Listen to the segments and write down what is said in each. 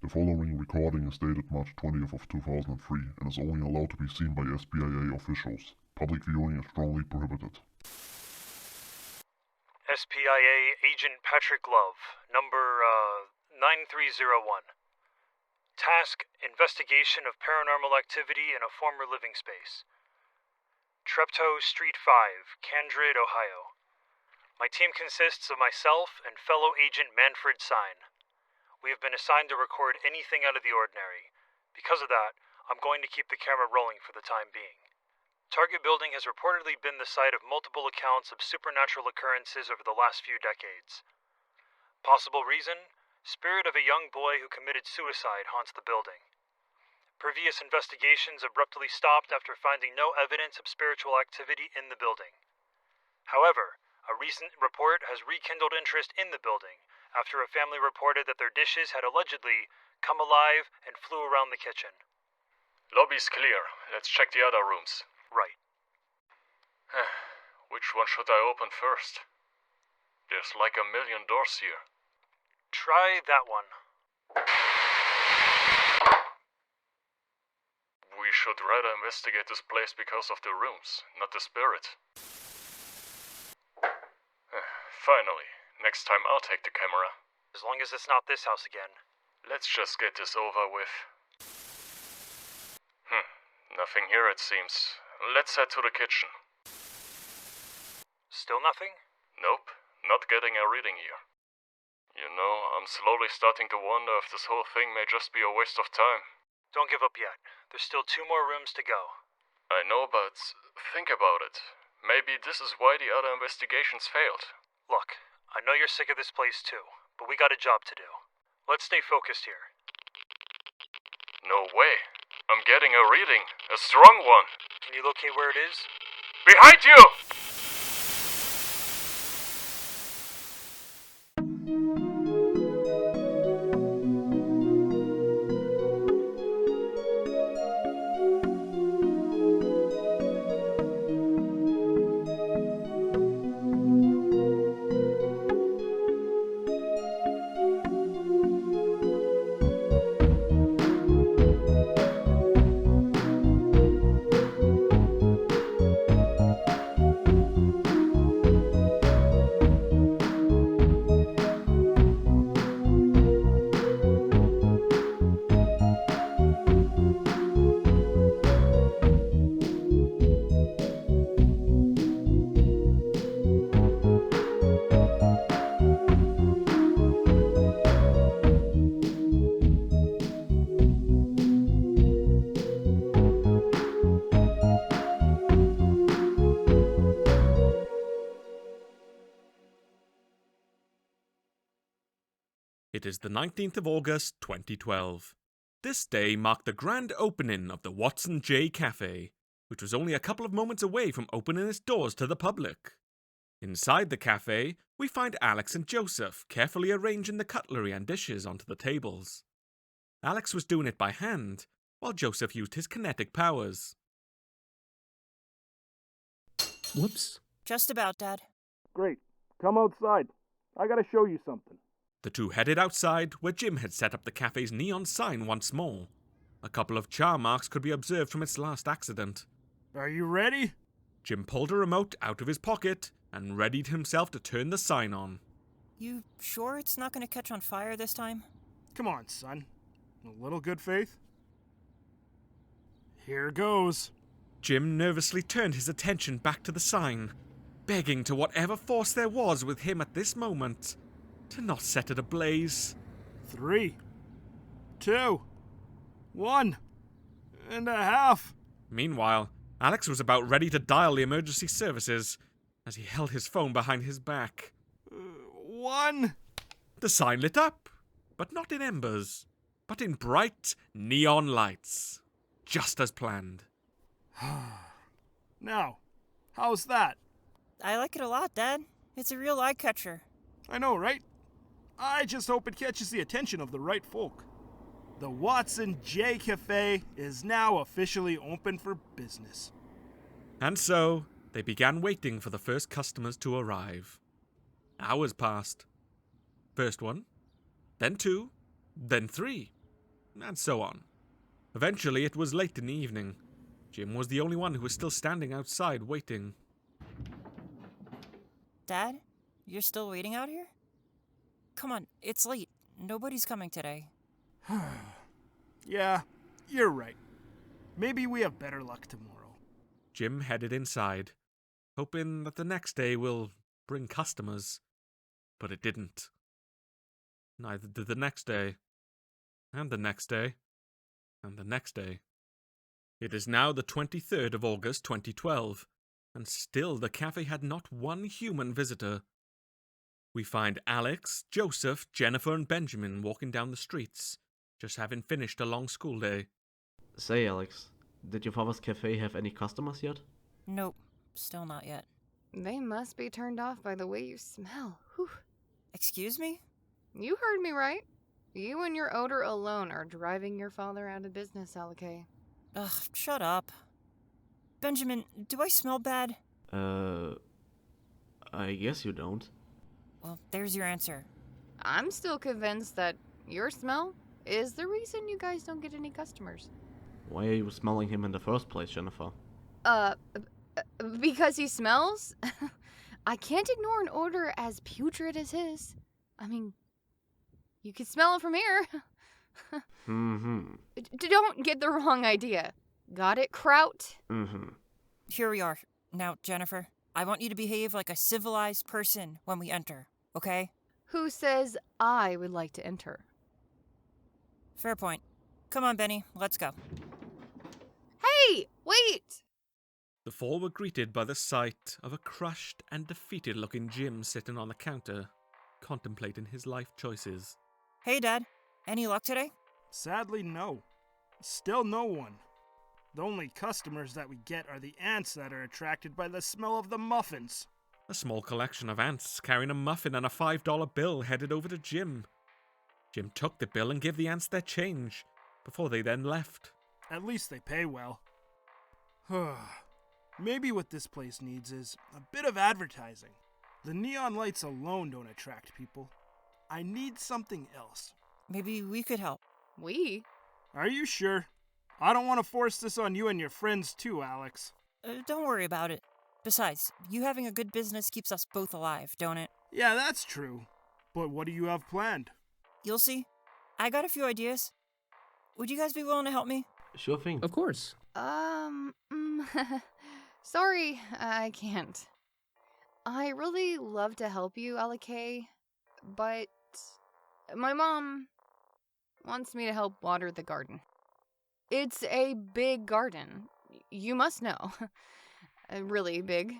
The following recording is dated March 20th of 2003 and is only allowed to be seen by SBIA officials. Public viewing is strongly prohibited. SPIA Agent Patrick Love, number 9301. Task: Investigation of Paranormal Activity in a Former Living Space. Treptow Street 5, Candrid, Ohio. My team consists of myself and fellow agent Manfred Sign. We have been assigned to record anything out of the ordinary. Because of that, I'm going to keep the camera rolling for the time being. Target building has reportedly been the site of multiple accounts of supernatural occurrences over the last few decades. Possible reason? Spirit of a young boy who committed suicide haunts the building. Previous investigations abruptly stopped after finding no evidence of spiritual activity in the building. However, a recent report has rekindled interest in the building after a family reported that their dishes had allegedly come alive and flew around the kitchen. Lobby's clear. Let's check the other rooms. Right. Which one should I open first? There's like a million doors here. Try that one. We should rather investigate this place because of the rooms, not the spirit. Finally. Next time I'll take the camera. As long as it's not this house again. Let's just get this over with. Nothing here, it seems. Let's head to the kitchen. Still nothing? Nope, not getting a reading here. You know, I'm slowly starting to wonder if this whole thing may just be a waste of time. Don't give up yet. There's still 2 more rooms to go. I know, but think about it. Maybe this is why the other investigations failed. Look, I know you're sick of this place too, but we got a job to do. Let's stay focused here. No way. I'm getting a reading. A strong one. Can you locate where it is? Behind you! It is the 19th of August, 2012. This day marked the grand opening of the Watson J Cafe, which was only a couple of moments away from opening its doors to the public. Inside the cafe, we find Alex and Joseph carefully arranging the cutlery and dishes onto the tables. Alex was doing it by hand, while Joseph used his kinetic powers. Whoops. Just about, Dad. Great. Come outside. I gotta show you something. The two headed outside, where Jim had set up the cafe's neon sign once more. A couple of char marks could be observed from its last accident. Are you ready? Jim pulled a remote out of his pocket and readied himself to turn the sign on. You sure it's not gonna catch on fire this time? Come on, son. A little good faith. Here goes. Jim nervously turned his attention back to the sign, begging to whatever force there was with him at this moment to not set it ablaze. 3, 2, 1.5. Meanwhile, Alex was about ready to dial the emergency services as he held his phone behind his back. 1. The sign lit up, but not in embers, but in bright neon lights, just as planned. Now, how's that? I like it a lot, Dad. It's a real eye-catcher. I know, right? I just hope it catches the attention of the right folk. The Watson J Cafe is now officially open for business. And so, they began waiting for the first customers to arrive. Hours passed. First one, then 2, then 3. and so on. Eventually, it was late in the evening. Jim was the only one who was still standing outside waiting. Dad, you're still waiting out here? Come on, it's late. Nobody's coming today. Yeah, you're right. Maybe we have better luck tomorrow. Jim headed inside, hoping that the next day will bring customers. But it didn't. Neither did the next day. And the next day. And the next day. It is now the 23rd of August 2012, and still the cafe had not one human visitor. We find Alex, Joseph, Jennifer, and Benjamin walking down the streets, just having finished a long school day. Say, Alex, did your father's cafe have any customers yet? Nope, still not yet. They must be turned off by the way you smell. Whew. Excuse me? You heard me right. You and your odor alone are driving your father out of business, Alain. Ugh, shut up. Benjamin, do I smell bad? I guess you don't. Well, there's your answer. I'm still convinced that your smell is the reason you guys don't get any customers. Why are you smelling him in the first place, Jennifer? Because he smells? I can't ignore an odor as putrid as his. I mean, you can smell it from here. Don't get the wrong idea. Got it, Kraut? Here we are. Now, Jennifer, I want you to behave like a civilized person when we enter, okay? Who says I would like to enter? Fair point. Come on, Benny, let's go. Hey, wait! The four were greeted by the sight of a crushed and defeated-looking Jim sitting on the counter, contemplating his life choices. Hey, Dad. Any luck today? Sadly, no. Still no one. The only customers that we get are the ants that are attracted by the smell of the muffins. A small collection of ants carrying a muffin and a $5 bill headed over to Jim. Jim took the bill and gave the ants their change, before they then left. At least they pay well. Maybe what this place needs is a bit of advertising. The neon lights alone don't attract people. I need something else. Maybe we could help. We? Are you sure? I don't want to force this on you and your friends too, Alex. Don't worry about it. Besides, you having a good business keeps us both alive, don't it? Yeah, that's true. But what do you have planned? You'll see. I got a few ideas. Would you guys be willing to help me? Sure thing. Of course. Sorry, I can't. I really love to help you, Alain, but my mom wants me to help water the garden. It's a big garden. You must know. Really big.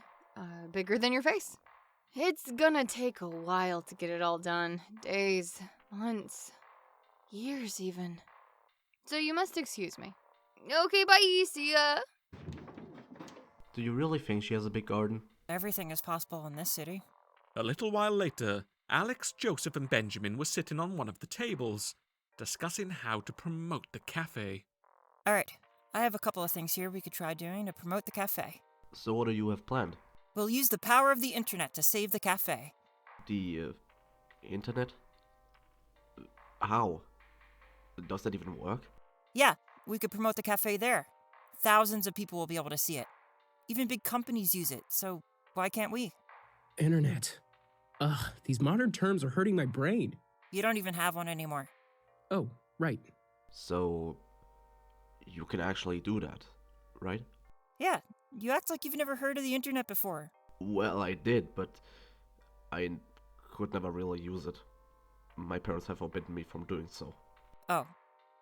Bigger than your face. It's gonna take a while to get it all done. Days, months, years even. So you must excuse me. Okay, bye, see ya. Do you really think she has a big garden? Everything is possible in this city. A little while later, Alex, Joseph, and Benjamin were sitting on one of the tables, discussing how to promote the cafe. Alright, I have a couple of things here we could try doing to promote the cafe. So what do you have planned? We'll use the power of the internet to save the cafe. The, internet? How? Does that even work? Yeah, we could promote the cafe there. Thousands of people will be able to see it. Even big companies use it, so why can't we? Internet. Ugh, these modern terms are hurting my brain. You don't even have one anymore. Oh, right. So, you can actually do that, right? Yeah, you act like you've never heard of the internet before. Well, I did, but I could never really use it. My parents have forbidden me from doing so. Oh,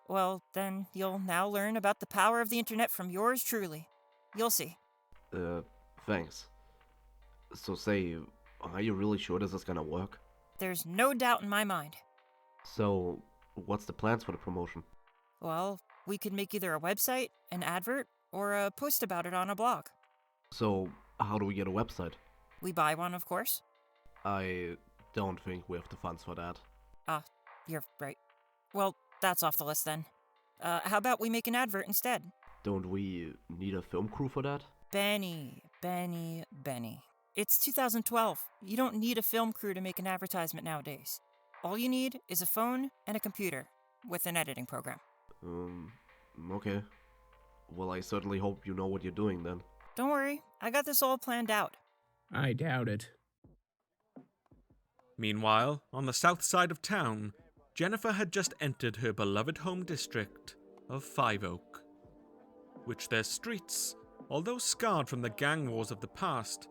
well, then you'll now learn about the power of the internet from yours truly. You'll see. Thanks. So say, are you really sure this is gonna work? There's no doubt in my mind. So, what's the plans for the promotion? Well, we could make either a website, an advert, or a post about it on a blog. So, how do we get a website? We buy one, of course. I don't think we have the funds for that. Ah, you're right. Well, that's off the list then. How about we make an advert instead? Don't we need a film crew for that? Benny. It's 2012. You don't need a film crew to make an advertisement nowadays. All you need is a phone and a computer with an editing program. Okay. Well, I certainly hope you know what you're doing then. Don't worry, I got this all planned out. I doubt it. Meanwhile, on the south side of town, Jennifer had just entered her beloved home district of Five Oak, which their streets, although scarred from the gang wars of the past,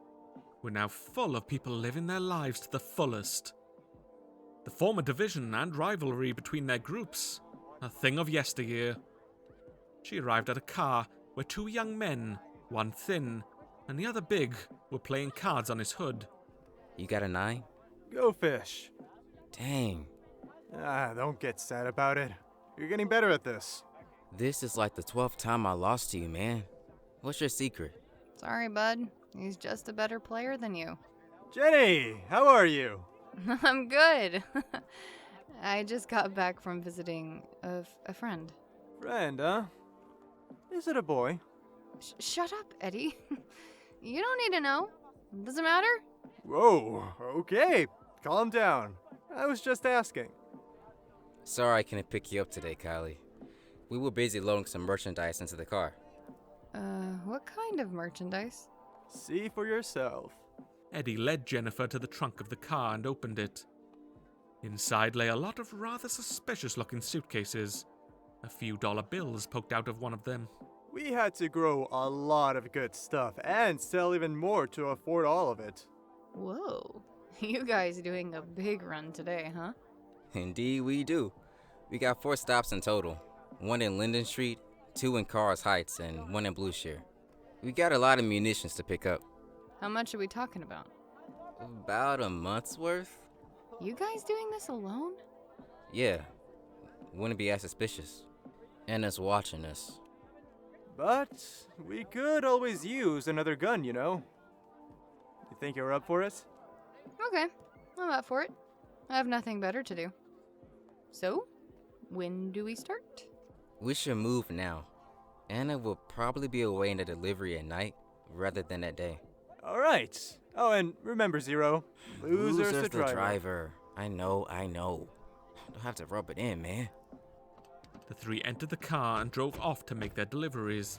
were now full of people living their lives to the fullest. The former division and rivalry between their groups, a thing of yesteryear. She arrived at a car where two young men, one thin and the other big, were playing cards on his hood. You got a 9? Go fish. Dang. Don't get sad about it. You're getting better at this. This is like the 12th time I lost to you, man. What's your secret? Sorry, bud. He's just a better player than you. Jenny, how are you? I'm good. I just got back from visiting a friend. Friend, huh? Is it a boy? Shut up, Eddie. You don't need to know. Does it matter? Whoa, okay. Calm down. I was just asking. Sorry I couldn't pick you up today, Kylie. We were busy loading some merchandise into the car. What kind of merchandise? See for yourself. Eddie led Jennifer to the trunk of the car and opened it. Inside lay a lot of rather suspicious-looking suitcases. A few dollar bills poked out of one of them. We had to grow a lot of good stuff and sell even more to afford all of it. Whoa. You guys doing a big run today, huh? Indeed we do. We got 4 stops in total. 1 in Linden Street, 2 in Carl's Heights, and 1 in Blueshire. We got a lot of munitions to pick up. How much are we talking about? About a month's worth? You guys doing this alone? Yeah. Wouldn't be as suspicious. And us watching us. But we could always use another gun, you know. You think you're up for it? Okay, I'm up for it. I have nothing better to do. So, when do we start? We should move now. Anna will probably be away in the delivery at night rather than at day. All right. Oh, and remember, Zero. Loser's the driver. I know. Don't have to rub it in, man. The three entered the car and drove off to make their deliveries.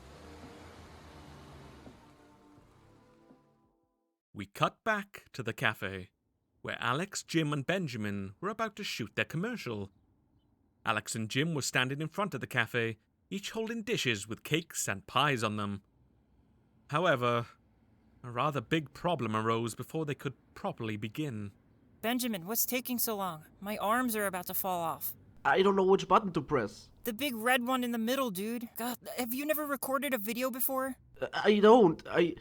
We cut back to the cafe, where Alex, Jim, and Benjamin were about to shoot their commercial. Alex and Jim were standing in front of the cafe, each holding dishes with cakes and pies on them. However, a rather big problem arose before they could properly begin. Benjamin, what's taking so long? My arms are about to fall off. I don't know which button to press. The big red one in the middle, dude. God, have you never recorded a video before? I don't. I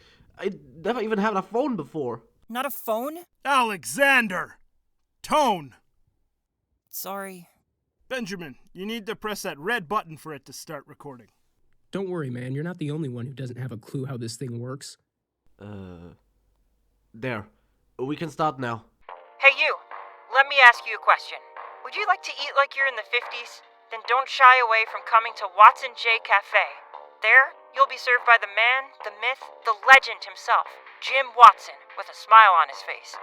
never even had a phone before. Not a phone? Alexander! Tone! Sorry. Benjamin, you need to press that red button for it to start recording. Don't worry, man. You're not the only one who doesn't have a clue how this thing works. There. We can start now. Hey, you. Let me ask you a question. Would you like to eat like you're in the 50s? Then don't shy away from coming to Watson J Cafe. There, you'll be served by the man, the myth, the legend himself, Jim Watson, with a smile on his face.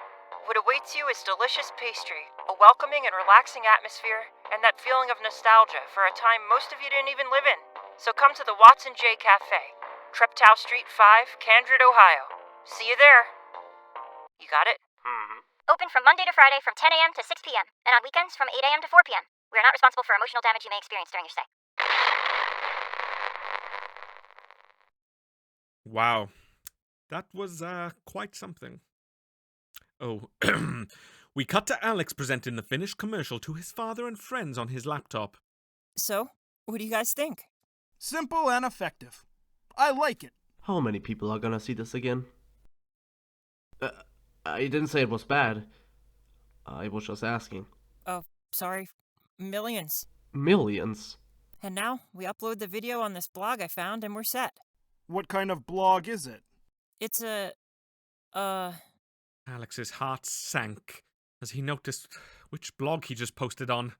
What awaits you is delicious pastry, a welcoming and relaxing atmosphere, and that feeling of nostalgia for a time most of you didn't even live in. So come to the Watson J Cafe, Treptow Street 5, Candrid, Ohio. See you there. You got it? Mm-hmm. Open from Monday to Friday from 10 a.m. to 6 p.m. and on weekends from 8 a.m. to 4 p.m. We are not responsible for emotional damage you may experience during your stay. Wow. That was, quite something. Oh, we cut to Alex presenting the finished commercial to his father and friends on his laptop. So, what do you guys think? Simple and effective. I like it. How many people are gonna see this again? I didn't say it was bad. I was just asking. Oh, sorry. Millions. Millions? And now, we upload the video on this blog I found and we're set. What kind of blog is it? It's a... Alex's heart sank as he noticed which blog he just posted on.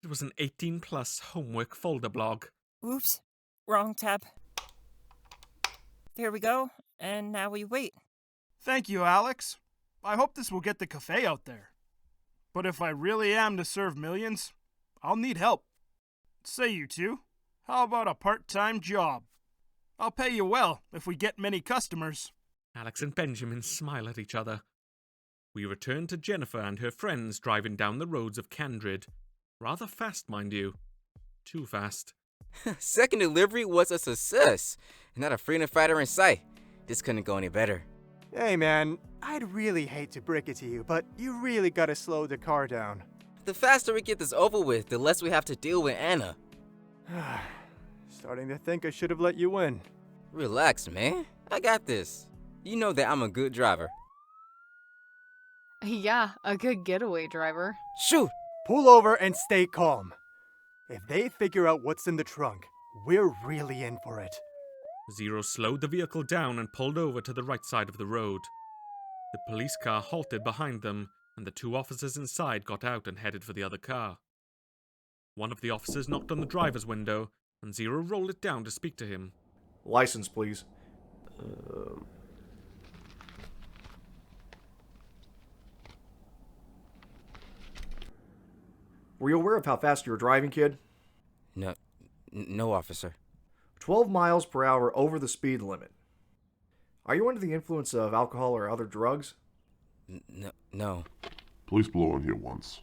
It was an 18-plus homework folder blog. Oops. Wrong tab. There we go. And now we wait. Thank you, Alex. I hope this will get the cafe out there. But if I really am to serve millions, I'll need help. Say, you two, how about a part-time job? I'll pay you well if we get many customers. Alex and Benjamin smile at each other. We return to Jennifer and her friends driving down the roads of Candrid. Rather fast, mind you. Too fast. Second delivery was a success. Not a freedom fighter in sight. This couldn't go any better. Hey man, I'd really hate to break it to you, but you really gotta slow the car down. The faster we get this over with, the less we have to deal with Anna. Starting to think I should have let you win. Relax, man. I got this. You know that I'm a good driver. Yeah, a good getaway driver. Shoot! Pull over and stay calm. If they figure out what's in the trunk, we're really in for it. Zero slowed the vehicle down and pulled over to the right side of the road. The police car halted behind them, and the two officers inside got out and headed for the other car. One of the officers knocked on the driver's window, and Zero rolled it down to speak to him. License, please. Were you aware of how fast you were driving, kid? No, officer. 12 miles per hour over the speed limit. Are you under the influence of alcohol or other drugs? No. Police blow in here once.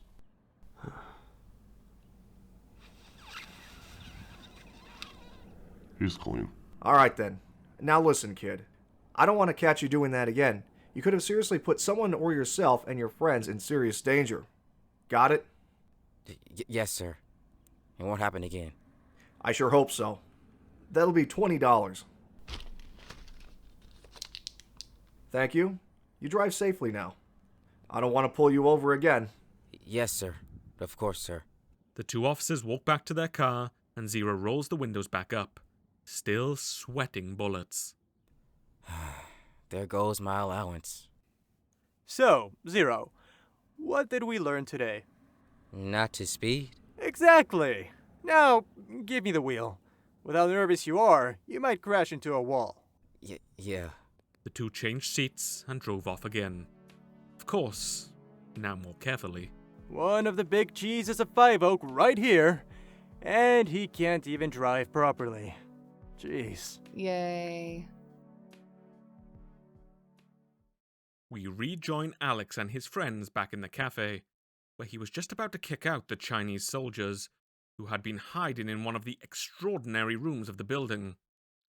He's clean. Alright then. Now listen, kid. I don't want to catch you doing that again. You could have seriously put someone or yourself and your friends in serious danger. Got it? Yes, sir. It won't happen again. I sure hope so. That'll be $20. Thank you. You drive safely now. I don't want to pull you over again. Yes, sir. Of course, sir. The two officers walk back to their car, and Zero rolls the windows back up, still sweating bullets. There goes my allowance. So, Zero, what did we learn today? Not to speed? Exactly. Now, give me the wheel. With how nervous you are, you might crash into a wall. Yeah. The two changed seats and drove off again. Of course, now more carefully. One of the big G's is a 5-oak right here, and he can't even drive properly. Jeez. Yay. We rejoin Alex and his friends back in the cafe, where he was just about to kick out the Chinese soldiers, who had been hiding in one of the extraordinary rooms of the building.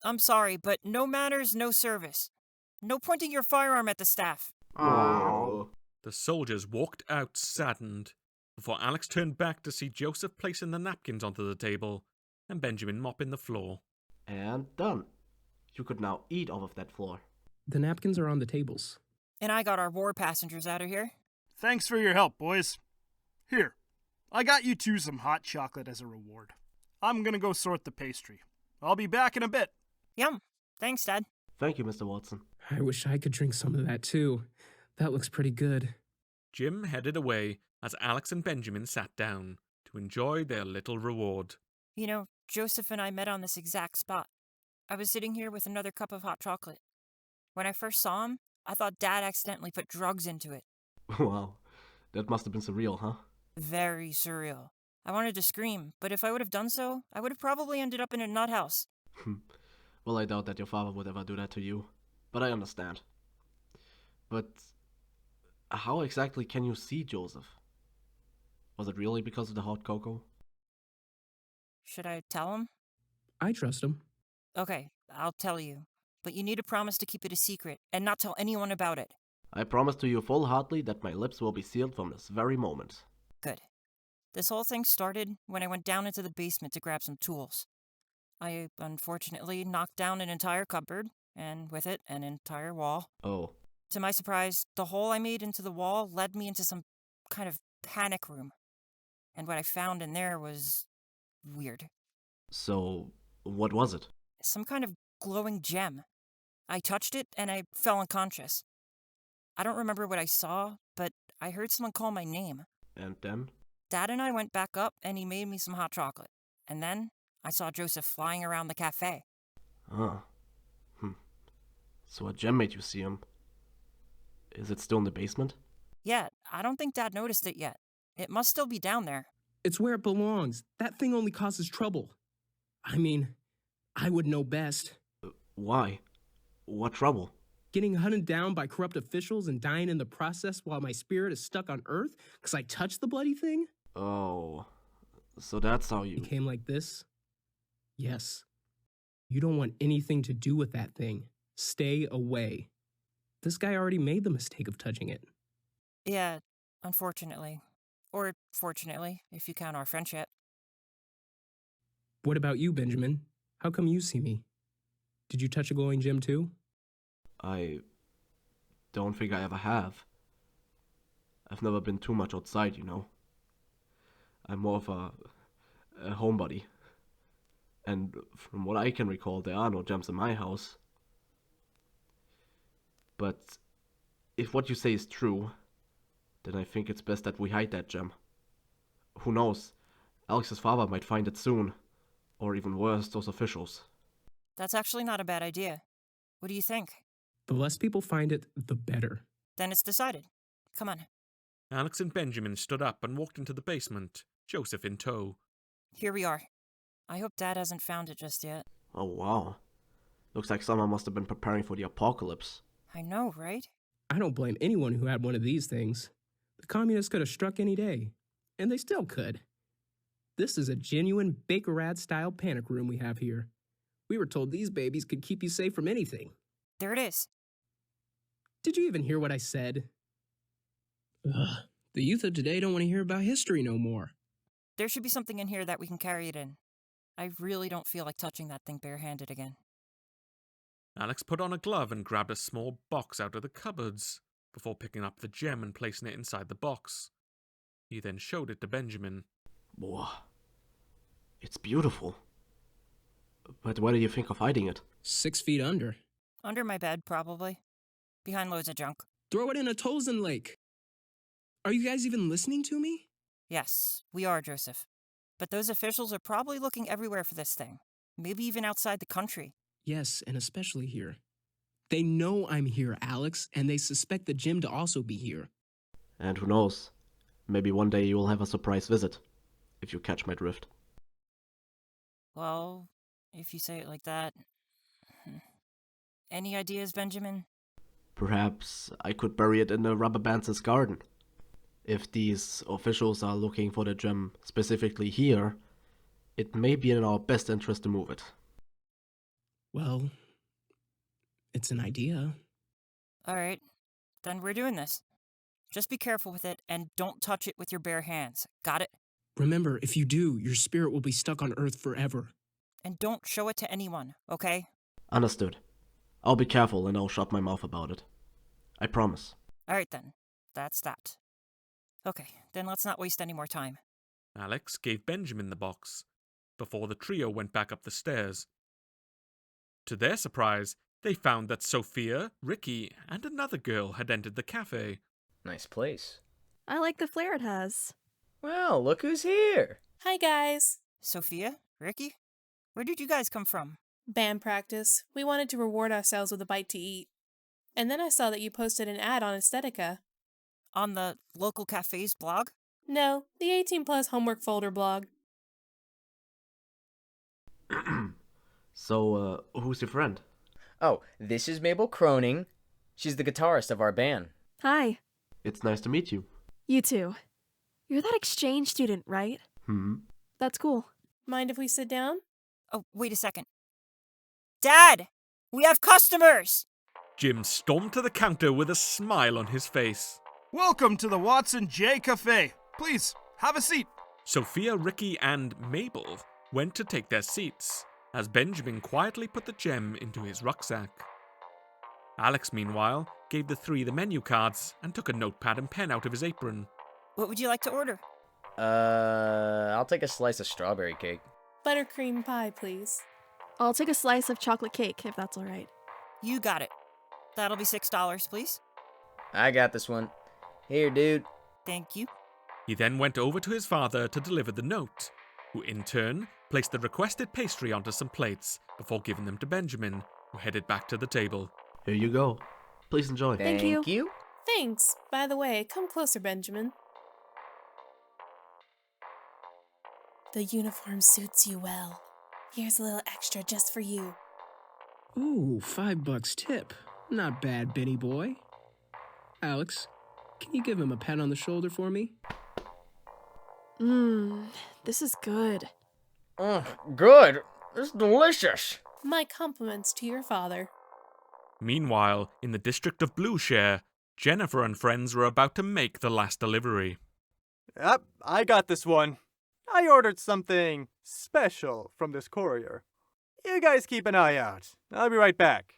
I'm sorry, but no manners, no service. No pointing your firearm at the staff. Oh. The soldiers walked out saddened, before Alex turned back to see Joseph placing the napkins onto the table, and Benjamin mopping the floor. And done. You could now eat off of that floor. The napkins are on the tables. And I got our war passengers out of here. Thanks for your help, boys. Here, I got you two some hot chocolate as a reward. I'm gonna go sort the pastry. I'll be back in a bit. Yum. Thanks, Dad. Thank you, Mr. Watson. I wish I could drink some of that too. That looks pretty good. Jim headed away as Alex and Benjamin sat down to enjoy their little reward. You know, Joseph and I met on this exact spot. I was sitting here with another cup of hot chocolate. When I first saw him, I thought Dad accidentally put drugs into it. Wow, that must have been surreal, huh? Very surreal. I wanted to scream, but if I would have done so, I would have probably ended up in a nut house. Well, I doubt that your father would ever do that to you, but I understand. But how exactly can you see Joseph? Was it really because of the hot cocoa? Should I tell him? I trust him. Okay, I'll tell you. But you need to promise to keep it a secret and not tell anyone about it. I promise to you full-heartedly that my lips will be sealed from this very moment. Good. This whole thing started when I went down into the basement to grab some tools. I unfortunately knocked down an entire cupboard, and with it, an entire wall. Oh. To my surprise, the hole I made into the wall led me into some kind of panic room. And what I found in there was weird. So, what was it? Some kind of glowing gem. I touched it, and I fell unconscious. I don't remember what I saw, but I heard someone call my name. And then? Dad and I went back up, and he made me some hot chocolate. And then I saw Joseph flying around the cafe. Ah. So a gem made you see him. Is it still in the basement? Yeah, I don't think Dad noticed it yet. It must still be down there. It's where it belongs. That thing only causes trouble. I mean, I would know best. Why? What trouble? Getting hunted down by corrupt officials and dying in the process while my spirit is stuck on Earth because I touched the bloody thing? Oh, so that's how you... Became like this? Yes. You don't want anything to do with that thing. Stay away. This guy already made the mistake of touching it. Yeah, unfortunately. Or fortunately, if you count our friendship. What about you, Benjamin? How come you see me? Did you touch a glowing gem too? I don't think I ever have. I've never been too much outside, you know. I'm more of a homebody. And from what I can recall, there are no gems in my house. But if what you say is true, then I think it's best that we hide that gem. Who knows? Alex's father might find it soon. Or even worse, those officials. That's actually not a bad idea. What do you think? The less people find it, the better. Then it's decided. Come on. Alex and Benjamin stood up and walked into the basement, Joseph in tow. Here we are. I hope Dad hasn't found it just yet. Oh wow. Looks like someone must have been preparing for the apocalypse. I know, right? I don't blame anyone who had one of these things. The communists could have struck any day. And they still could. This is a genuine Baker-Rad-style panic room we have here. We were told these babies could keep you safe from anything. There it is. Did you even hear what I said? Ugh, the youth of today don't want to hear about history no more. There should be something in here that we can carry it in. I really don't feel like touching that thing barehanded again. Alex put on a glove and grabbed a small box out of the cupboards, before picking up the gem and placing it inside the box. He then showed it to Benjamin. Whoa. It's beautiful. But where do you think of hiding it? 6 feet under. Under my bed, probably. Behind loads of junk. Throw it in a Tolzen lake. Are you guys even listening to me? Yes, we are, Joseph. But those officials are probably looking everywhere for this thing. Maybe even outside the country. Yes, and especially here. They know I'm here, Alex, and they suspect the gym to also be here. And who knows? Maybe one day you will have a surprise visit, if you catch my drift. Well, if you say it like that. Any ideas, Benjamin? Perhaps I could bury it in the rubber band's garden. If these officials are looking for the gem specifically here, it may be in our best interest to move it. Well, it's an idea. Alright, then we're doing this. Just be careful with it, and don't touch it with your bare hands. Got it? Remember, if you do, your spirit will be stuck on Earth forever. And don't show it to anyone, okay? Understood. I'll be careful and I'll shut my mouth about it. I promise. Alright then, that's that. Okay, then let's not waste any more time. Alex gave Benjamin the box, before the trio went back up the stairs. To their surprise, they found that Sofia, Ricky, and another girl had entered the cafe. Nice place. I like the flair it has. Well, look who's here. Hi, guys. Sophia? Ricky? Where did you guys come from? Band practice. We wanted to reward ourselves with a bite to eat. And then I saw that you posted an ad on Aesthetica. On the local cafe's blog? No, the 18+ homework folder blog. So, who's your friend? Oh, this is Mabel Croning. She's the guitarist of our band. Hi. It's nice to meet you. You too. You're that exchange student, right? That's cool. Mind if we sit down? Oh, wait a second. Dad! We have customers! Jim stormed to the counter with a smile on his face. Welcome to the Watson J Cafe. Please, have a seat. Sophia, Ricky, and Mabel went to take their seats, as Benjamin quietly put the gem into his rucksack. Alex, meanwhile, gave the three the menu cards and took a notepad and pen out of his apron. What would you like to order? I'll take a slice of strawberry cake. Buttercream pie, please. I'll take a slice of chocolate cake, if that's alright. You got it. That'll be $6, please. I got this one. Here, dude. Thank you. He then went over to his father to deliver the note, who in turn placed the requested pastry onto some plates before giving them to Benjamin, who headed back to the table. Here you go. Please enjoy. Thank you. Thanks. By the way, come closer, Benjamin. The uniform suits you well. Here's a little extra just for you. Ooh, $5 tip. Not bad, Benny boy. Alex, can you give him a pat on the shoulder for me? This is good. Good. It's delicious. My compliments to your father. Meanwhile, in the district of Blueshare, Jennifer and friends were about to make the last delivery. Yep, I got this one. I ordered something special from this courier. You guys keep an eye out. I'll be right back.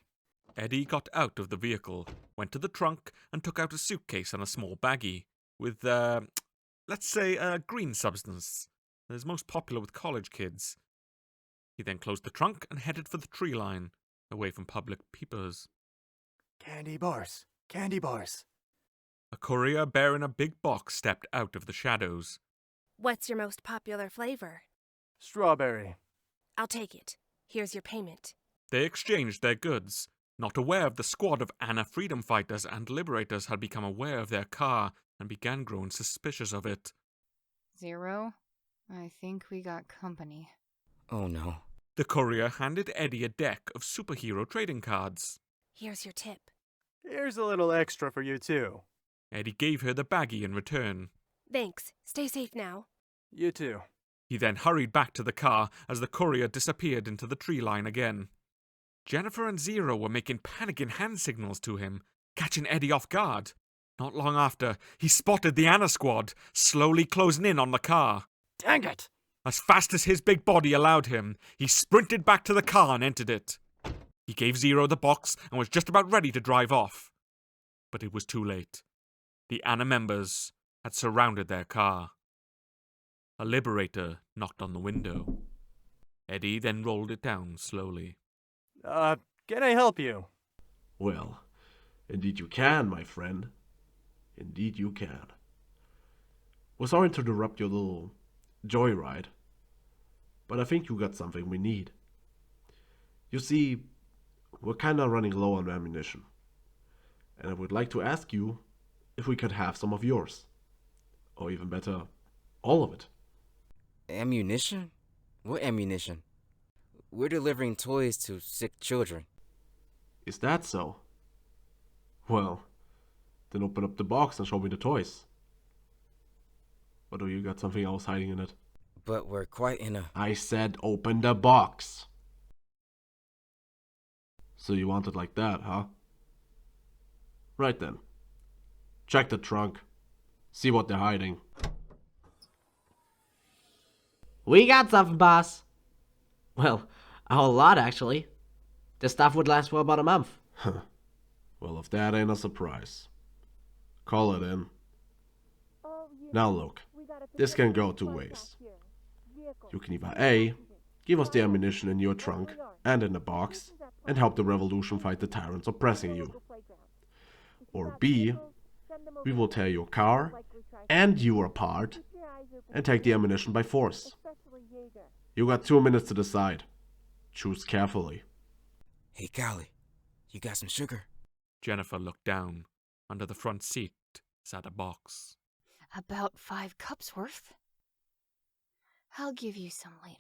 Eddie got out of the vehicle, went to the trunk, and took out a suitcase and a small baggie with, let's say, a green substance that is most popular with college kids. He then closed the trunk and headed for the tree line, away from public peepers. Candy bars. Candy bars. A courier bearing a big box stepped out of the shadows. What's your most popular flavor? Strawberry. I'll take it. Here's your payment. They exchanged their goods, not aware of the squad of Anna freedom fighters and liberators had become aware of their car and began growing suspicious of it. Zero, I think we got company. Oh no. The courier handed Eddie a deck of superhero trading cards. Here's your tip. Here's a little extra for you too. Eddie gave her the baggie in return. Thanks. Stay safe now. You too. He then hurried back to the car as the courier disappeared into the tree line again. Jennifer and Zero were making panicking hand signals to him, catching Eddie off guard. Not long after, he spotted the Anna squad, slowly closing in on the car. Dang it! As fast as his big body allowed him, he sprinted back to the car and entered it. He gave Zero the box and was just about ready to drive off. But it was too late. The Anna members had surrounded their car. A liberator knocked on the window. Eddie then rolled it down slowly. Can I help you? Well, indeed you can, my friend. Indeed you can. We're sorry to interrupt your little joyride, but I think you got something we need. You see, we're kinda running low on ammunition, and I would like to ask you if we could have some of yours. Or even better, all of it. Ammunition? What ammunition? We're delivering toys to sick children. Is that so? Well, then open up the box and show me the toys. Or do you got something else hiding in it? But we're quite in a... I said open the box. So you want it like that, huh? Right then. Check the trunk. See what they're hiding. We got something, boss. Well, a whole lot, actually. This stuff would last for about a month. Huh. Well, if that ain't a surprise. Call it in. Now look, this can go two ways. You can either A, give us the ammunition in your trunk and in the box, and help the revolution fight the tyrants oppressing you. Or B, we will tear your car and you apart and take the ammunition by force. You got 2 minutes to decide. Choose carefully. Hey, Golly, you got some sugar? Jennifer looked down. Under the front seat sat a box. About 5 cups worth? I'll give you some later.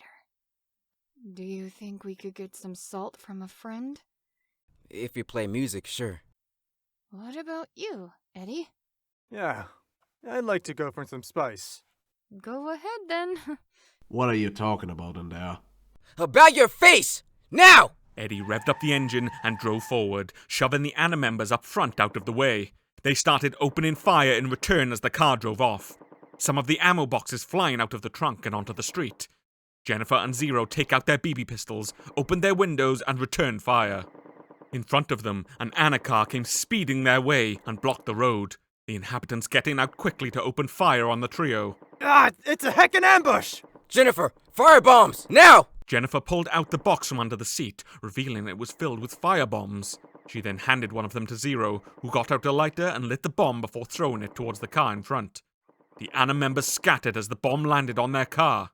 Do you think we could get some salt from a friend? If you play music, sure. What about you, Eddie? Yeah, I'd like to go for some spice. Go ahead, then. What are you talking about in there? About your face! Now! Eddie revved up the engine and drove forward, shoving the Anna members up front out of the way. They started opening fire in return as the car drove off. Some of the ammo boxes flying out of the trunk and onto the street. Jennifer and Zero take out their BB pistols, opened their windows and returned fire. In front of them, an Anna car came speeding their way and blocked the road, the inhabitants getting out quickly to open fire on the trio. It's a heckin' ambush! Jennifer, firebombs, now! Jennifer pulled out the box from under the seat, revealing it was filled with firebombs. She then handed one of them to Zero, who got out a lighter and lit the bomb before throwing it towards the car in front. The Anna members scattered as the bomb landed on their car.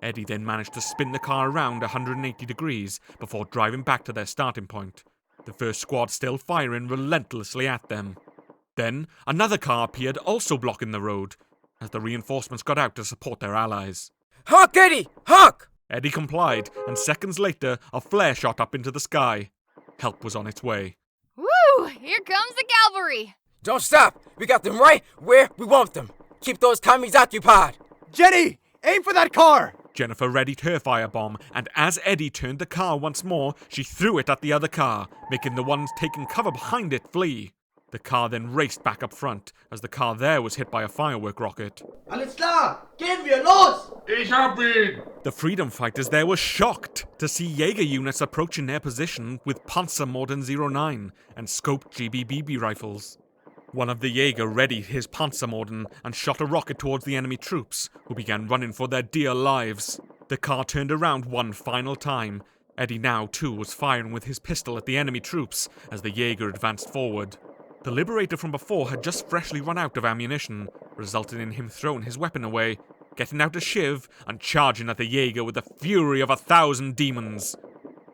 Eddie then managed to spin the car around 180 degrees before driving back to their starting point, the first squad still firing relentlessly at them. Then, another car appeared, also blocking the road, as the reinforcements got out to support their allies. Honk, Eddie! Honk! Eddie complied, and seconds later, a flare shot up into the sky. Help was on its way. Woo! Here comes the cavalry! Don't stop! We got them right where we want them. Keep those commies occupied. Jenny, aim for that car! Jennifer readied her firebomb, and as Eddie turned the car once more, she threw it at the other car, making the ones taking cover behind it flee. The car then raced back up front, as the car there was hit by a firework rocket. Alles klar! Gehen wir, los! Ich hab ihn! The freedom fighters there were shocked to see Jaeger units approaching their position with Panzermorden 09 and scoped GBBB rifles. One of the Jaeger readied his Panzermorden and shot a rocket towards the enemy troops, who began running for their dear lives. The car turned around one final time. Eddie now, too, was firing with his pistol at the enemy troops as the Jaeger advanced forward. The Liberator from before had just freshly run out of ammunition, resulting in him throwing his weapon away, getting out a shiv, and charging at the Jaeger with the fury of 1,000 demons.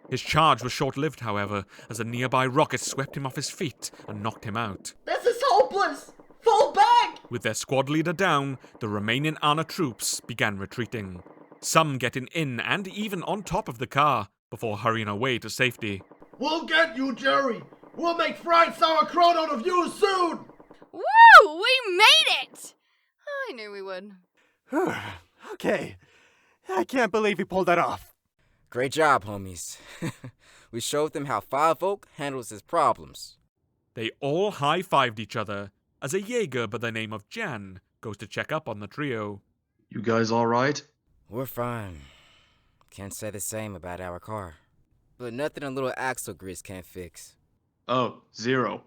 His charge was short-lived, however, as a nearby rocket swept him off his feet and knocked him out. This is hopeless! Fall back! With their squad leader down, the remaining Anna troops began retreating, some getting in and even on top of the car, before hurrying away to safety. We'll get you, Jerry! We'll make fried sauerkraut out of you soon! Woo! We made it! I knew we would. Okay. I can't believe we pulled that off. Great job, homies. We showed them how Five Oak handles his problems. They all high-fived each other, as a Jaeger by the name of Jan goes to check up on the trio. You guys alright? We're fine. Can't say the same about our car. But nothing a little axle grease can't fix. Oh, Zero.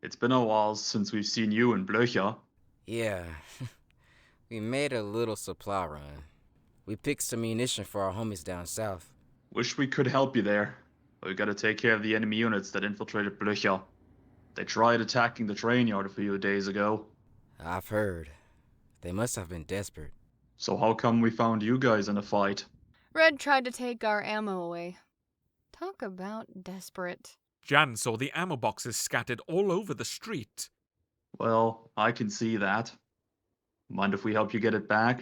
It's been a while since we've seen you in Blöcher. Yeah. We made a little supply run. We picked some munition for our homies down south. Wish we could help you there, but we gotta take care of the enemy units that infiltrated Blöcher. They tried attacking the train yard a few days ago. I've heard. They must have been desperate. So how come we found you guys in a fight? Red tried to take our ammo away. Talk about desperate. Jan saw the ammo boxes scattered all over the street. Well, I can see that. Mind if we help you get it back?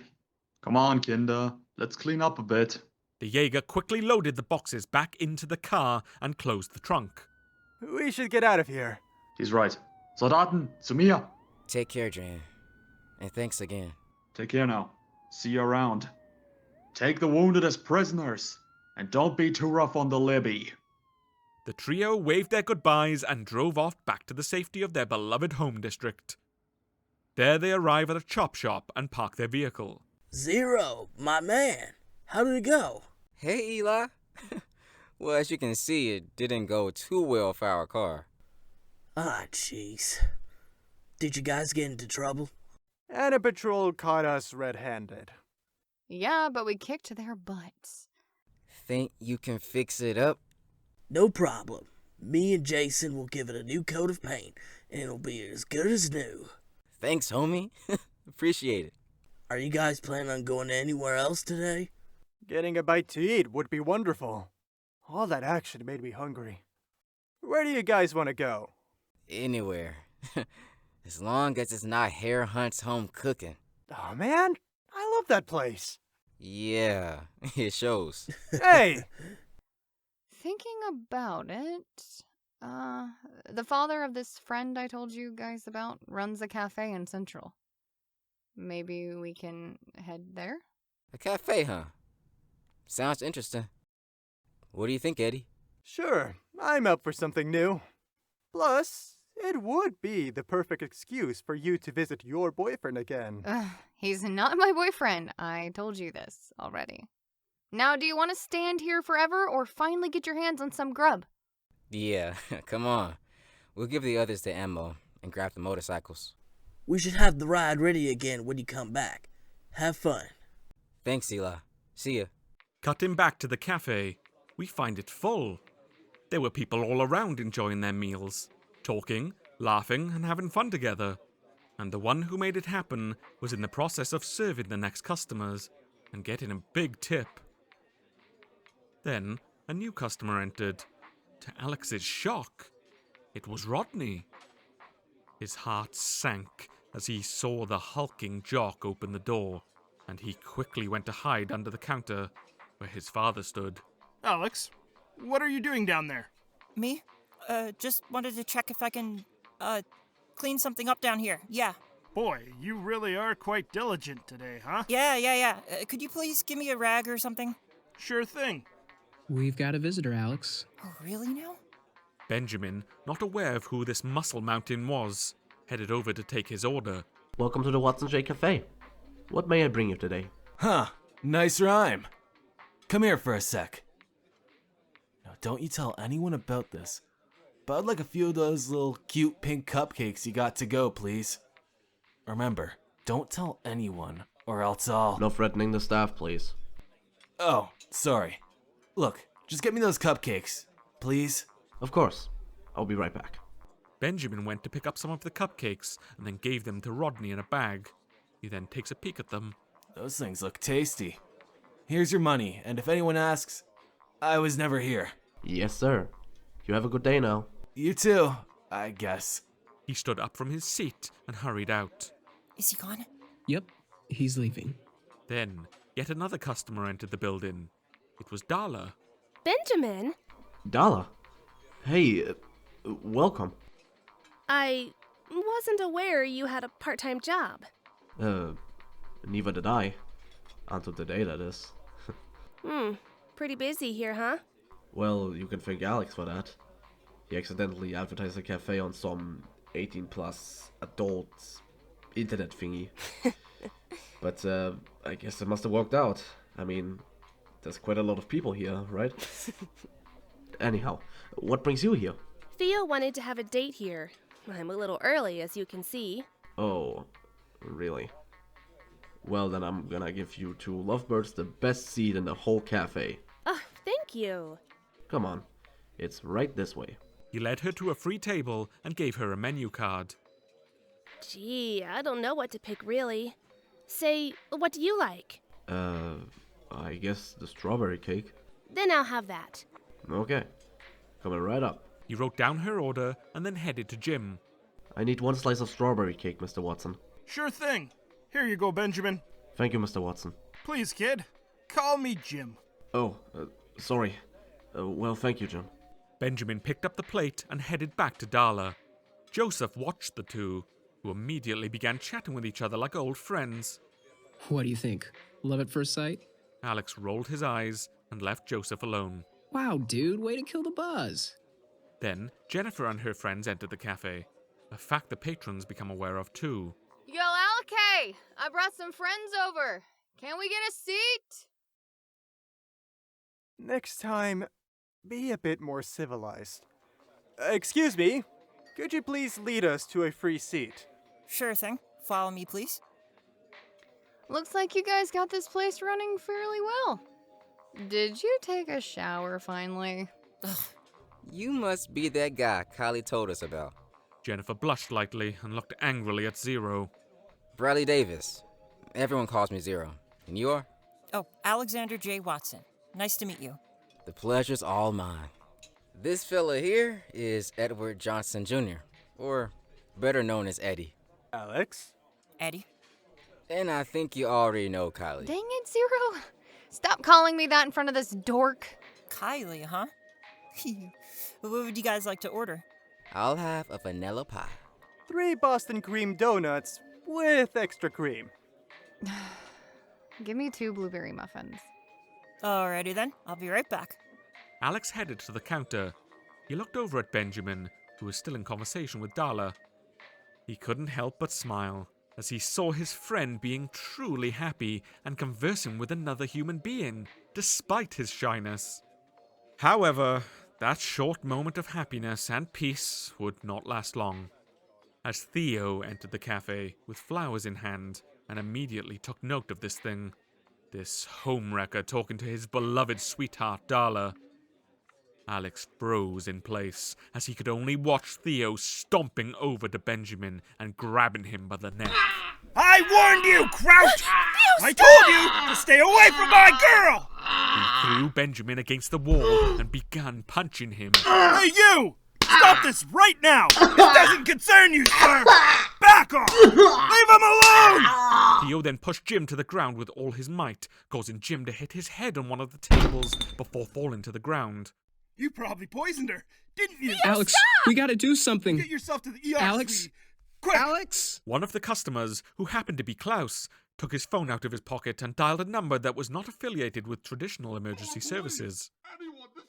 Come on, Kinder. Let's clean up a bit. The Jaeger quickly loaded the boxes back into the car and closed the trunk. We should get out of here. He's right. Soldaten, zu mir! Take care, Jan. And thanks again. Take care now. See you around. Take the wounded as prisoners. And don't be too rough on the Libby. The trio waved their goodbyes and drove off back to the safety of their beloved home district. There they arrive at a chop shop and park their vehicle. Zero, my man. How did it go? Hey, Eli. Well, as you can see, it didn't go too well for our car. Ah, jeez. Did you guys get into trouble? And a patrol caught us red-handed. Yeah, but we kicked their butts. Think you can fix it up? No problem. Me and Jason will give it a new coat of paint, and it'll be as good as new. Thanks, homie. Appreciate it. Are you guys planning on going anywhere else today? Getting a bite to eat would be wonderful. All that action made me hungry. Where do you guys want to go? Anywhere. As long as it's not Hare Hunt's home cooking. Oh man, I love that place. Yeah, it shows. Hey! Thinking about it, the father of this friend I told you guys about runs a cafe in Central. Maybe we can head there? A cafe, huh? Sounds interesting. What do you think, Eddie? Sure, I'm up for something new. Plus, it would be the perfect excuse for you to visit your boyfriend again. He's not my boyfriend. I told you this already. Now, do you want to stand here forever or finally get your hands on some grub? Yeah, come on. We'll give the others the ammo and grab the motorcycles. We should have the ride ready again when you come back. Have fun. Thanks, Eli. See ya. Cutting back to the cafe, we find it full. There were people all around enjoying their meals, talking, laughing, and having fun together. And the one who made it happen was in the process of serving the next customers and getting a big tip. Then, a new customer entered. To Alex's shock, it was Rodney. His heart sank as he saw the hulking jock open the door. and he quickly went to hide under the counter where his father stood. Alex, what are you doing down there? Me? Just wanted to check if I can, clean something up down here. Yeah. Boy, you really are quite diligent today, huh? Yeah. Could you please give me a rag or something? Sure thing. We've got a visitor, Alex. Oh, really now? Benjamin, not aware of who this muscle mountain was, headed over to take his order. Welcome to the Watson J Cafe. What may I bring you today? Huh, nice rhyme. Come here for a sec. Now, don't you tell anyone about this, but I'd like a few of those little cute pink cupcakes you got to go, please. Remember, don't tell anyone, or else I'll... No threatening the staff, please. Oh, sorry. Look, just get me those cupcakes, please. Of course. I'll be right back. Benjamin went to pick up some of the cupcakes and then gave them to Rodney in a bag. He then takes a peek at them. Those things look tasty. Here's your money, and if anyone asks, I was never here. Yes, sir. You have a good day now. You too, I guess. He stood up from his seat and hurried out. Is he gone? Yep, he's leaving. Then, yet another customer entered the building. It was Dala. Benjamin? Dala? Hey, welcome. I wasn't aware you had a part-time job. Neither did I. Until today, that is. Pretty busy here, huh? Well, you can thank Alex for that. He accidentally advertised a cafe on some 18-plus adult internet thingy. But, I guess it must have worked out. I mean, there's quite a lot of people here, right? Anyhow, what brings you here? Theo wanted to have a date here. I'm a little early, as you can see. Oh, really? Well, then I'm gonna give you two lovebirds the best seat in the whole cafe. Oh, thank you. Come on, it's right this way. He led her to a free table and gave her a menu card. Gee, I don't know what to pick, really. Say, what do you like? I guess the strawberry cake. Then I'll have that. Okay, coming right up. He wrote down her order and then headed to Jim. I need one slice of strawberry cake, Mr. Watson. Sure thing. Here you go, Benjamin. Thank you, Mr. Watson. Please, kid. Call me Jim. Oh, sorry. Well, thank you, Jim. Benjamin picked up the plate and headed back to Dala. Joseph watched the two, who immediately began chatting with each other like old friends. What do you think? Love at first sight? Alex rolled his eyes and left Joseph alone. Wow, dude, way to kill the buzz. Then, Jennifer and her friends entered the cafe, a fact the patrons become aware of too. Yo, Alain, I brought some friends over. Can we get a seat? Next time, be a bit more civilized. Excuse me, could you please lead us to a free seat? Sure thing. Follow me, please. Looks like you guys got this place running fairly well. Did you take a shower finally? Ugh. You must be that guy Kylie told us about. Jennifer blushed lightly and looked angrily at Zero. Bradley Davis. Everyone calls me Zero. And you are? Oh, Alexander J. Watson. Nice to meet you. The pleasure's all mine. This fella here is Edward Johnson Jr., or better known as Eddie. Alex? Eddie? And I think you already know Kylie. Dang it, Zero. Stop calling me that in front of this dork. Kylie, huh? What would you guys like to order? I'll have a vanilla pie. 3 Boston cream donuts with extra cream. Give me 2 blueberry muffins. Alrighty then, I'll be right back. Alex headed to the counter. He looked over at Benjamin, who was still in conversation with Dala. He couldn't help but smile as he saw his friend being truly happy and conversing with another human being, despite his shyness. However, that short moment of happiness and peace would not last long, as Theo entered the cafe with flowers in hand and immediately took note of this thing. This homewrecker talking to his beloved sweetheart Dala. Alex froze in place as he could only watch Theo stomping over to Benjamin and grabbing him by the neck. I warned you, Kraut! I told you to stay away from my girl! He threw Benjamin against the wall and began punching him. Hey, you! Stop this right now! It doesn't concern you, sir! Back back off! Leave him alone! Theo then pushed Jim to the ground with all his might, causing Jim to hit his head on one of the tables before falling to the ground. You probably poisoned her, didn't you? Alex, we gotta do something. Get yourself to the ER, Alex? sweetie. Quick! Alex? One of the customers, who happened to be Klaus, took his phone out of his pocket and dialed a number that was not affiliated with traditional emergency services.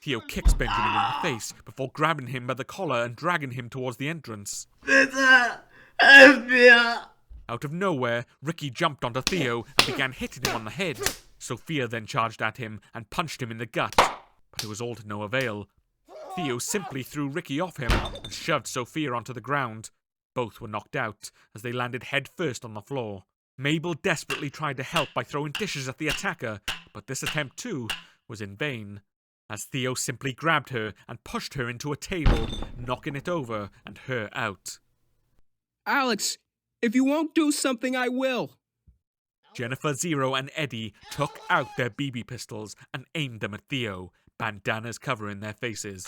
Theo kicks Benjamin in the face before grabbing him by the collar and dragging him towards the entrance. Bitte, help mir! Out of nowhere, Ricky jumped onto Theo and began hitting him on the head. Sophia then charged at him and punched him in the gut, but it was all to no avail. Theo simply threw Ricky off him and shoved Sophia onto the ground. Both were knocked out as they landed head first on the floor. Mabel desperately tried to help by throwing dishes at the attacker, but this attempt too was in vain, as Theo simply grabbed her and pushed her into a table, knocking it over and her out. Alex, if you won't do something, I will. Jennifer, Zero, and Eddie took out their BB pistols and aimed them at Theo, bandanas covering their faces.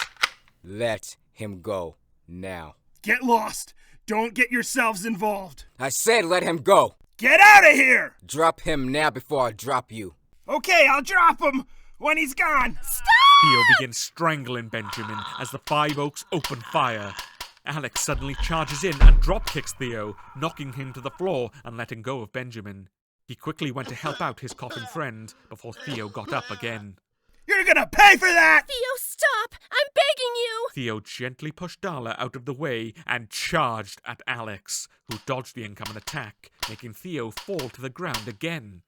Let him go, now. Get lost! Don't get yourselves involved! I said let him go! Get out of here! Drop him now before I drop you. Okay, I'll drop him when he's gone. Stop! Theo begins strangling Benjamin as the Five Oaks open fire. Alex suddenly charges in and drop-kicks Theo, knocking him to the floor and letting go of Benjamin. He quickly went to help out his coughing friend before Theo got up again. You're gonna pay for that! Theo, stop! I'm begging you! Theo gently pushed Dala out of the way and charged at Alex, who dodged the incoming attack, making Theo fall to the ground again.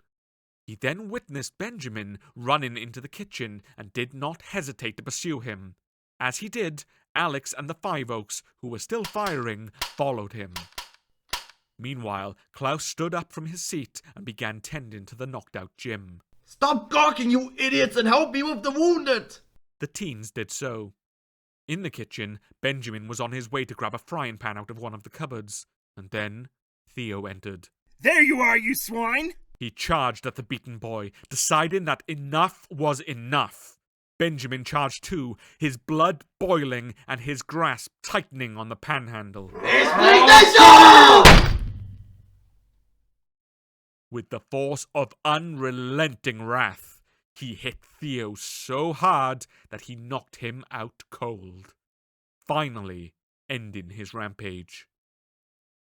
He then witnessed Benjamin running into the kitchen and did not hesitate to pursue him. As he did, Alex and the Five Oaks, who were still firing, followed him. Meanwhile, Klaus stood up from his seat and began tending to the knocked-out Jim. Stop gawking, you idiots, and help me with the wounded! The teens did so. In the kitchen, Benjamin was on his way to grab a frying pan out of one of the cupboards, and then Theo entered. There you are, you swine! He charged at the beaten boy, deciding that enough was enough. Benjamin charged too, his blood boiling and his grasp tightening on the panhandle. With the force of unrelenting wrath, he hit Theo so hard that he knocked him out cold, finally ending his rampage.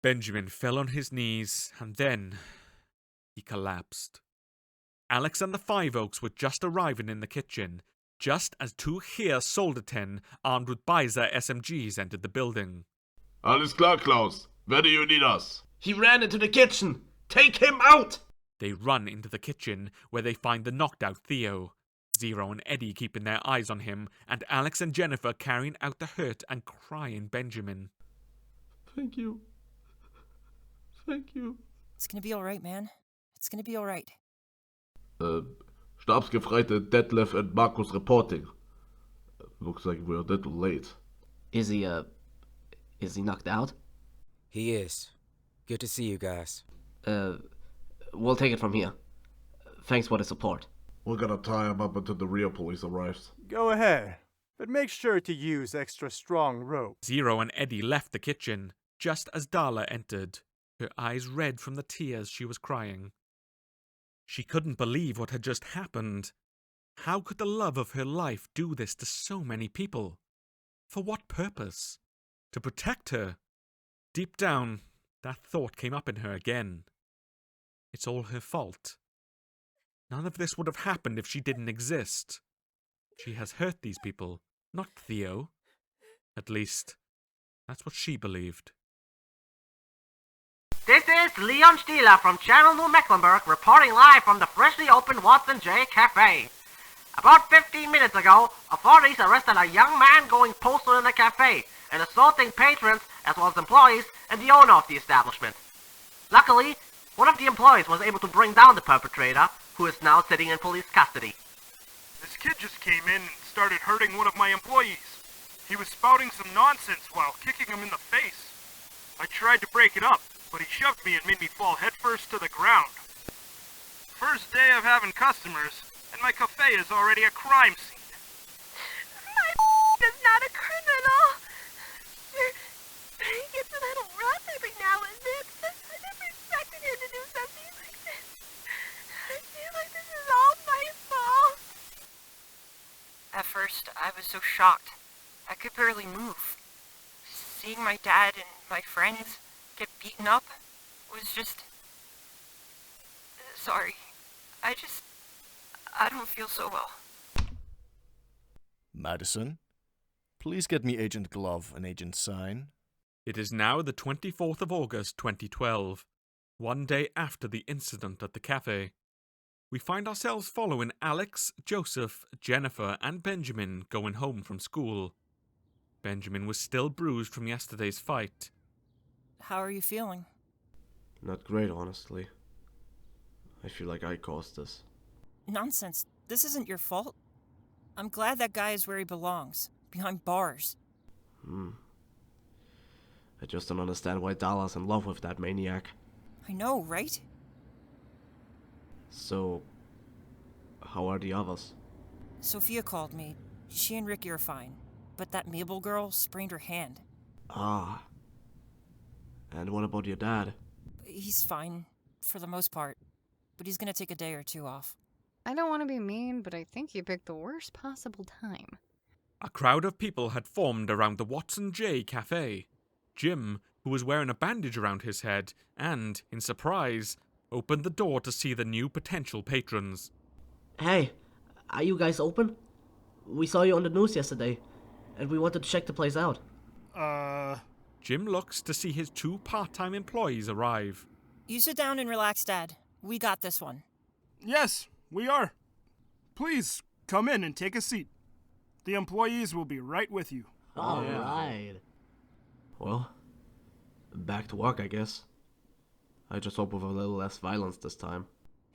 Benjamin fell on his knees, and then he collapsed. Alex and the Five Oaks were just arriving in the kitchen, just as two Heer Soldaten armed with Beiser SMGs entered the building. Alles klar, Klaus. Where do you need us? He ran into the kitchen. Take him out! They run into the kitchen, where they find the knocked-out Theo, Zero and Eddie keeping their eyes on him, and Alex and Jennifer carrying out the hurt and crying Benjamin. Thank you. Thank you. It's gonna be alright, man. It's gonna be alright. Stabsgefreite Detlef and Markus reporting. Looks like we're a little late. Is he knocked out? He is. Good to see you guys. We'll take it from here. Thanks for the support. We're gonna tie him up until the real police arrives. Go ahead, but make sure to use extra strong rope. Zero and Eddie left the kitchen, just as Dala entered, her eyes red from the tears she was crying. She couldn't believe what had just happened. How could the love of her life do this to so many people? For what purpose? To protect her? Deep down, that thought came up in her again. It's all her fault. None of this would have happened if she didn't exist. She has hurt these people, not Theo. At least, that's what she believed. This is Leon Stieler from Channel New Mecklenburg reporting live from the freshly opened Watson J Cafe. About 15 minutes ago, authorities arrested a young man going postal in the cafe and assaulting patrons as well as employees and the owner of the establishment. Luckily, one of the employees was able to bring down the perpetrator, who is now sitting in police custody. This kid just came in and started hurting one of my employees. He was spouting some nonsense while kicking him in the face. I tried to break it up, but he shoved me and made me fall headfirst to the ground. First day of having customers, and my cafe is already a crime scene. My is not a criminal. He gets a little rough every now and then, so At first, I was so shocked. I could barely move. Seeing my dad and my friends get beaten up was just... Sorry. I don't feel so well. Madison, please get me Agent Glove and Agent Sign. It is now the 24th of August 2012, one day after the incident at the cafe. We find ourselves following Alex, Joseph, Jennifer, and Benjamin going home from school. Benjamin was still bruised from yesterday's fight. How are you feeling? Not great, honestly. I feel like I caused this. Nonsense. This isn't your fault. I'm glad that guy is where he belongs, behind bars. I just don't understand why Dala's in love with that maniac. I know, right? So, how are the others? Sofia called me. She and Ricky are fine. But that Mabel girl sprained her hand. Ah. And what about your dad? He's fine, for the most part. But he's gonna take a day or two off. I don't want to be mean, but I think you picked the worst possible time. A crowd of people had formed around the Watson J Cafe. Jim, who was wearing a bandage around his head, and, in surprise, opened the door to see the new potential patrons. Hey, are you guys open? We saw you on the news yesterday, and we wanted to check the place out. Jim looks to see his 2 part-time employees arrive. You sit down and relax, Dad. We got this one. Yes, we are. Please, come in and take a seat. The employees will be right with you. All right. Well, back to work, I guess. I just hope with a little less violence this time.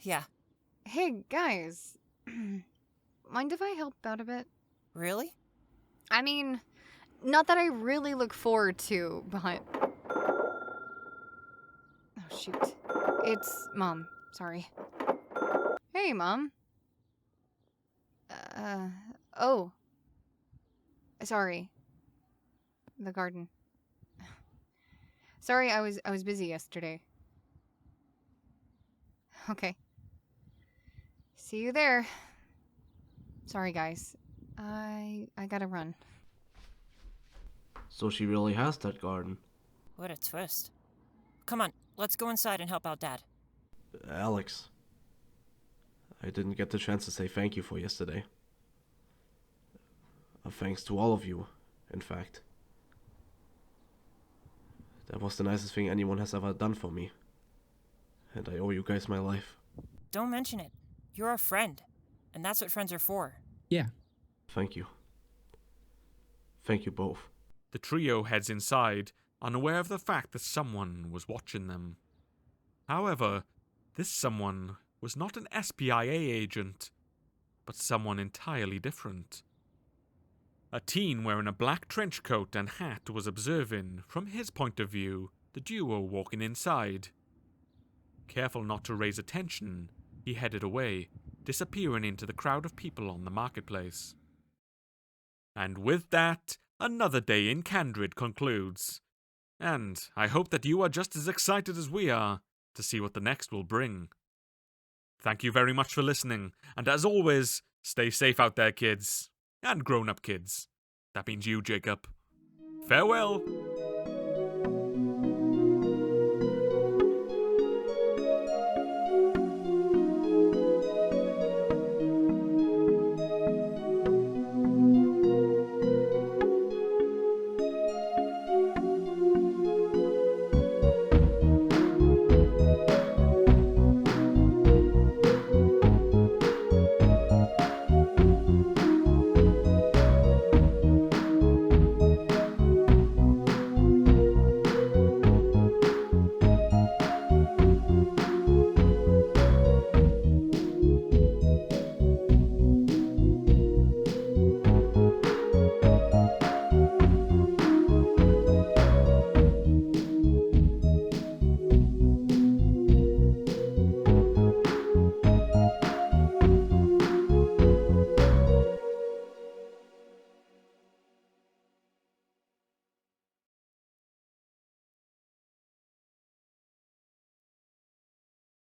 Yeah. Hey, guys. Mind if I help out a bit? Really? I mean, not that I really look forward to, but... Oh, shoot. It's Mom. Sorry. Hey, Mom. Oh. Sorry. The garden. Sorry, I was busy yesterday. Okay. See you there. Sorry, guys. I gotta run. So she really has that garden. What a twist. Come on, let's go inside and help out Dad. Alex, I didn't get the chance to say thank you for yesterday. Thanks to all of you, in fact. That was the nicest thing anyone has ever done for me. And I owe you guys my life. Don't mention it. You're our friend, and that's what friends are for. Yeah. Thank you. Thank you both. The trio heads inside, unaware of the fact that someone was watching them. However, this someone was not an SPIA agent, but someone entirely different. A teen wearing a black trench coat and hat was observing, from his point of view, the duo walking inside. Careful not to raise attention, he headed away, disappearing into the crowd of people on the marketplace. And with that, another day in Candrid concludes. And I hope that you are just as excited as we are to see what the next will bring. Thank you very much for listening, and as always, stay safe out there, kids. And grown-up kids. That means you, Jacob. Farewell!